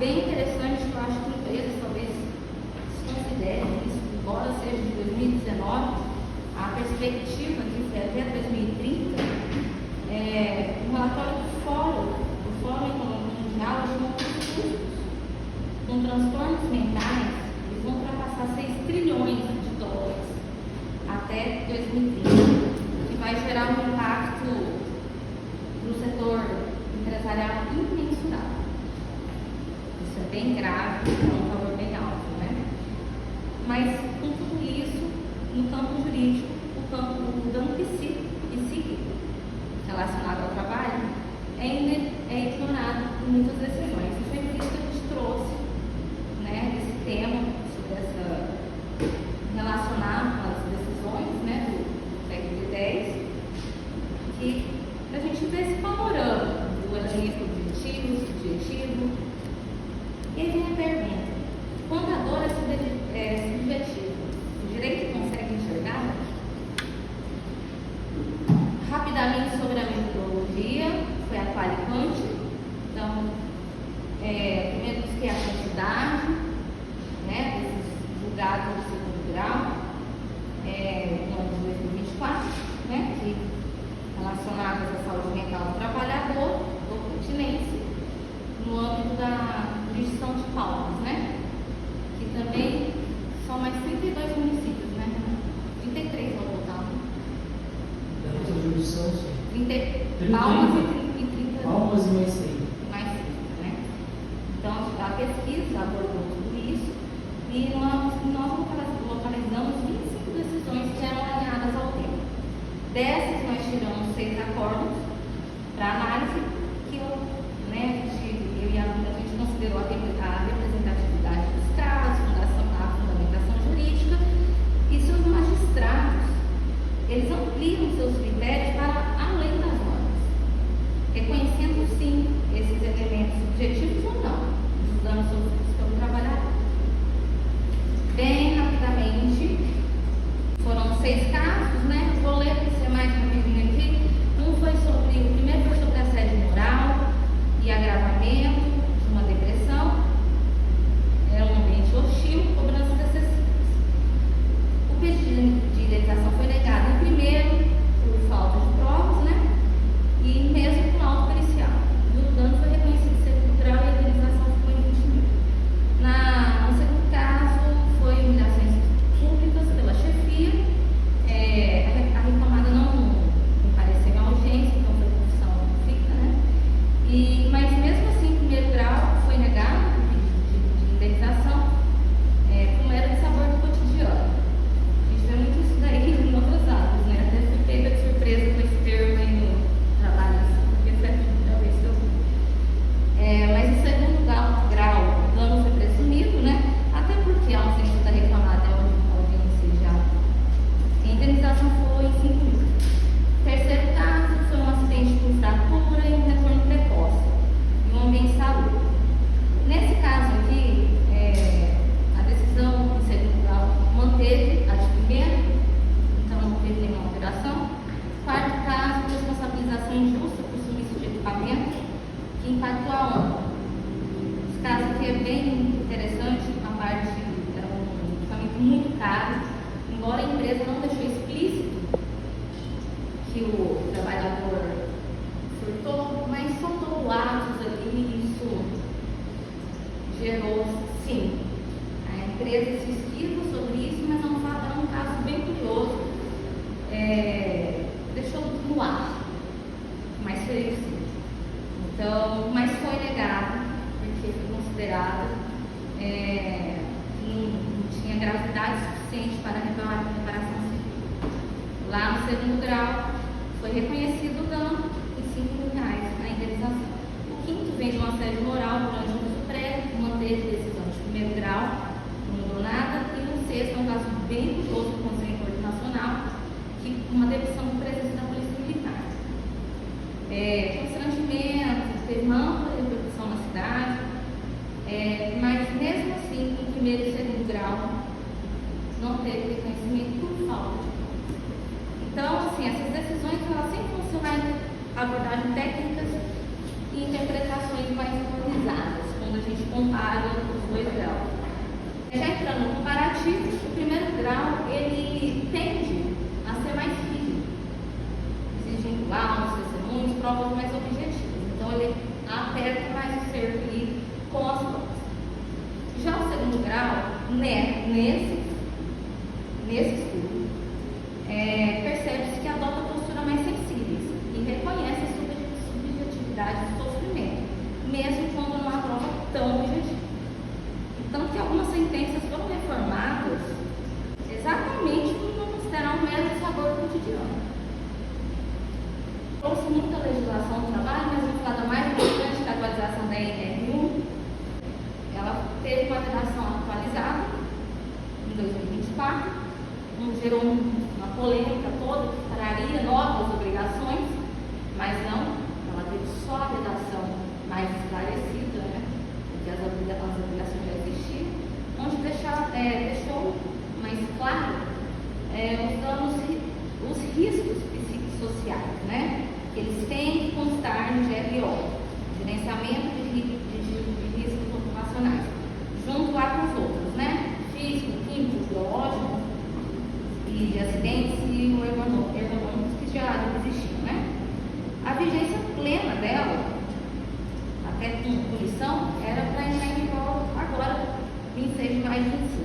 bem interessante, que eu acho que empresas talvez se considerem isso, embora seja de 2019, a perspectiva de que até 2030, um relatório do Fórum Econômico Mundial, chamou de custos com transtornos mentais, eles vão ultrapassar 6 trilhões de dólares até 2030, que vai gerar um impacto no setor empresarial imensurável. Isso é bem grave, é um valor bem alto, né? Mas com tudo isso, no campo jurídico, o dano psíquico relacionado ao trabalho é ignorado em muitas decisões. Isso é por isso que a gente trouxe, né, esse tema sobre essa relacionado com as decisões, né, do século X, que a gente vê esse panorama do elemento objetivo, subjetivo. E aí vem a pergunta: quando a dor é subjetiva, o direito consegue enxergar? Rapidamente sobre a metodologia, foi a Qualicante. Então, primeiro busquei a quantidade, né, desses julgados do segundo grau, no ano de 2024, né, que relacionadas à saúde mental do trabalhador, do continente, no âmbito da jurisdição de Palmas, né, que também são mais 32 municípios, né, 33 no total. Da nossa jurisdição, sim. Palmas e 30. Palmas e mais 100. Mais 30, né? Então, a pesquisa abordou tudo isso e nós localizamos 25 decisões que eram alinhadas ao tema. Dessas, nós tiramos 6 acordos para análise, que eu e a gente considerou a representatividade dos casos, a fundamentação jurídica, e se os magistrados, eles ampliam seus critérios para além das normas, reconhecendo sim esses elementos subjetivos ou não, dos danos sofridos pelo trabalhador. Bem rapidamente, foram 6 casos, né? Vou ler para ser mais rapidinho aqui. O primeiro foi sobre assédio moral e agravamento de uma depressão. Era um ambiente hostil, cobranças excessivas. O pedido de indenização foi negado em primeiro por falta de provas, né? E mesmo com laudo pericial. E o dano foi reconhecido em segundo grau e a indenização ficou em 20 mil. No segundo caso, foi humilhações públicas pela chefia. A reclamada não compareceu à audiência, então foi confissão feita, né? Mas mesmo assim, em primeiro grau, foi negado o pedido de indenização, como era de sabor do cotidiano. A gente vê muito isso daí em outras áreas, né? Até fui pega de surpresa com esse termo aí no trabalho, porque foi a primeira vez que eu vi. Mas em segundo grau, o dano foi presumido, né? Até porque a ausência da reclamada é onde a audiência já. A indenização foi em 5 mil. Terceiro caso foi um acidente com fratura e um retorno precoce e um ambiente salubre. Nesse caso aqui, a decisão em segundo grau manteve a de primeiro, então não teve nenhuma alteração. Quarto caso, responsabilização injusta por sumiço de equipamento, que impactou a honra. Esse caso aqui é bem interessante, a parte era um equipamento muito caro, embora a empresa não deixou explícito que o trabalhador furtou, mas soltou boatos ali e isso gerou, sim. A empresa se esquiva sobre isso, mas é um caso bem curioso. Deixou no ar, mas foi isso. Então, mas foi negado, porque foi considerado que não tinha gravidade suficiente para reparação civil. Lá no segundo grau, foi reconhecido o dano em 5 mil reais a indenização. O quinto vem de um assédio moral durante o uso prévio, manteve decisão de primeiro grau, não mudou nada. E o sexto é um caso bem curioso do Conselho Coordenacional, que uma demissão por presença da Polícia Militar. Constrangimento, teve uma ampla repercussão na cidade, mas mesmo assim, em primeiro e segundo grau, não teve reconhecimento por falta de prova. Então, assim, essas decisões elas sempre vão ser mais abordagens técnicas e interpretações mais organizadas, quando a gente compara os dois graus. Já entrando no comparativo, o primeiro grau ele tende a ser mais rígido, exigindo laudos, testemunhos, provas mais objetivas. Então ele aperta mais o cerco ali com as provas. Já o segundo grau, né, nesse estudo, percebe-se que adota posturas mais sensíveis e reconhece a subjetividade do sofrimento, mesmo quando não há prova tão objetiva. Então, que algumas sentenças foram reformadas exatamente por não considerar um mero sabor cotidiano. Trouxe muita legislação do trabalho, mas vou falar da mais importante, da atualização da NR1. Ela teve uma redação atualizada em 2024, gerou uma polêmica toda que traria novas obrigações, mas não, ela teve só a redação mais esclarecida, né? Porque as obrigações já existiam, onde deixou mais claro os riscos psicossociais, né? Que eles têm que constar no GRO, gerenciamento de riscos ocupacionais, junto lá com os outros, né? Físico, químico, biológico e de acidentes e ergonômicos que já existiam, né? A vigência plena dela, até com punição, era para entrar em vigor agora, 26 de maio de 25.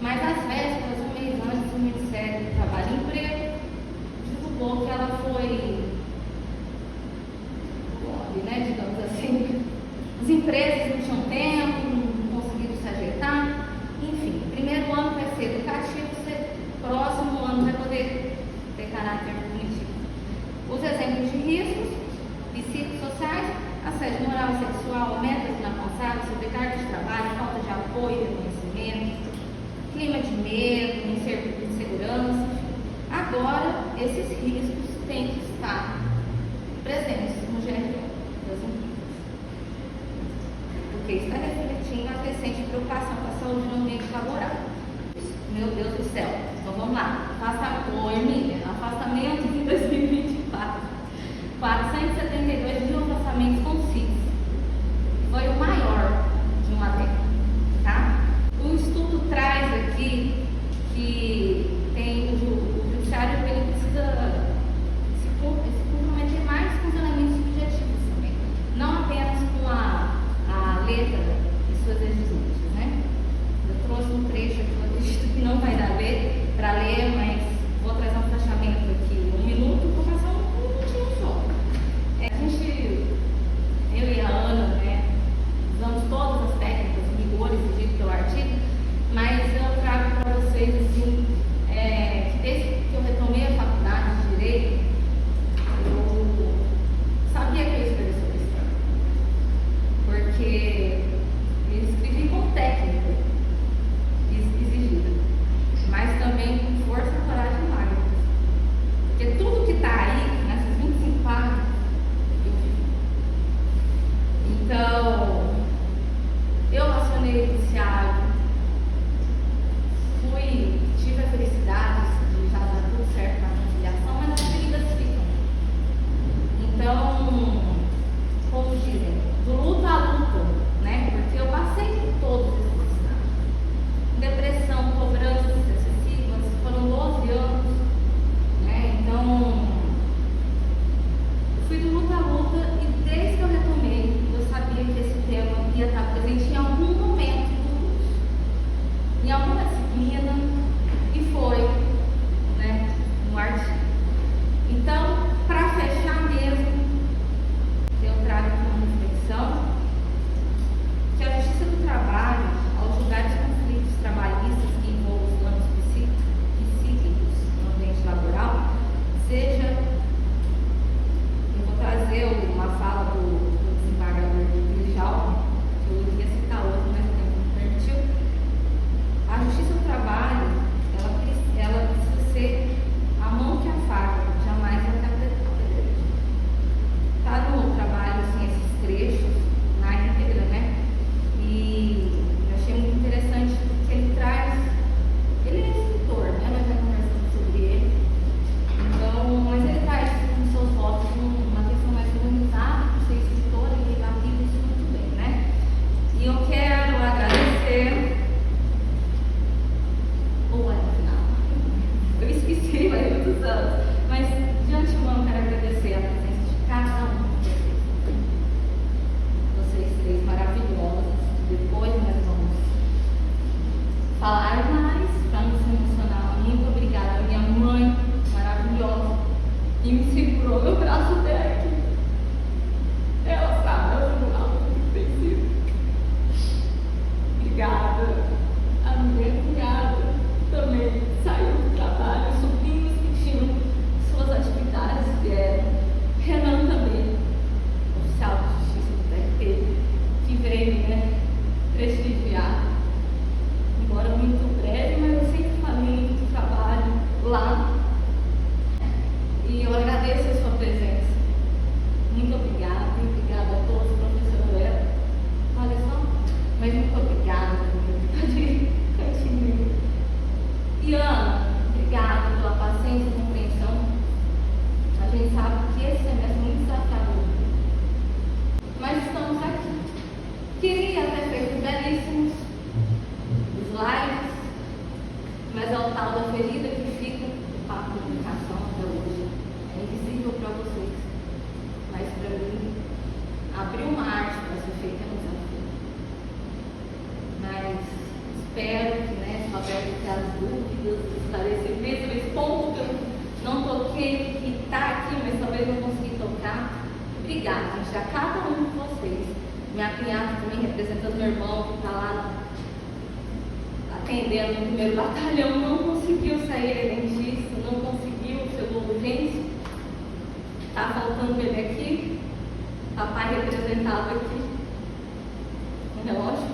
Mas às vésperas, um mês antes, o Ministério do Trabalho e Emprego divulgou que ela foi, né, digamos assim, as empresas não tinham tempo, não conseguiram se ajeitar, enfim, o primeiro ano vai ser educativo, próximo ano vai poder ter caráter punitivo. Os exemplos de riscos psicossociais: assédio moral e sexual, metas inalcançáveis, sobrecarga de trabalho, falta de apoio e reconhecimento, clima de medo, insegurança. Agora, esses riscos têm que estar presentes no GRO das empresas, porque está refletindo a crescente preocupação com a saúde no ambiente laboral. Meu Deus do céu. Então vamos lá. Afastamento em 2024. 472 mil afastamentos com CIS. Foi o maior de uma década. Tá? O estudo traz aqui que tem o judiciário ele precisa se comprometer mais com os elementos subjetivos também. Não apenas com a letra de suas exigências, né? Eu trouxe um trecho aqui, eu acredito que não vai dar para ler, mas vou trazer um fechamento aqui, 1 minuto, vou passar um minutinho só. Eu e me segurou meu braço até aqui. Ela sabe, ela não dá muito que precisa. Obrigada. A minha cunhada também saiu do trabalho, sobrinhos que tinham suas atividades vieram. Renan também, oficial de justiça do TRT, que veio, né, prestigiar. Embora muito breve, mas eu sempre falei do trabalho lá. E eu agradeço a sua presença. Muito obrigada, obrigada a todos, professor Léo. Olha só, mas muito obrigada por de cantinho. E Ana, obrigada pela paciência e compreensão. A gente sabe que esse semestre é muito desafiador. Mas estamos aqui. Queria ter feito belíssimos slides, mas é o tal da ferida que fica do papo de comunicação até hoje. É invisível para vocês, mas para mim abriu uma arte para ser feita no desafio. Mas espero que, né, só deve ter as dúvidas, esclarecimentos, esse ponto que eu não toquei, que está aqui, mas talvez não consegui tocar. Obrigada, gente, a cada um de vocês. Minha cunhada também representando meu irmão que está lá atendendo no primeiro batalhão, não conseguiu sair, ele é dentista, não conseguiu, chegou urgência. Está faltando ele aqui. Papai representado aqui. Um relógio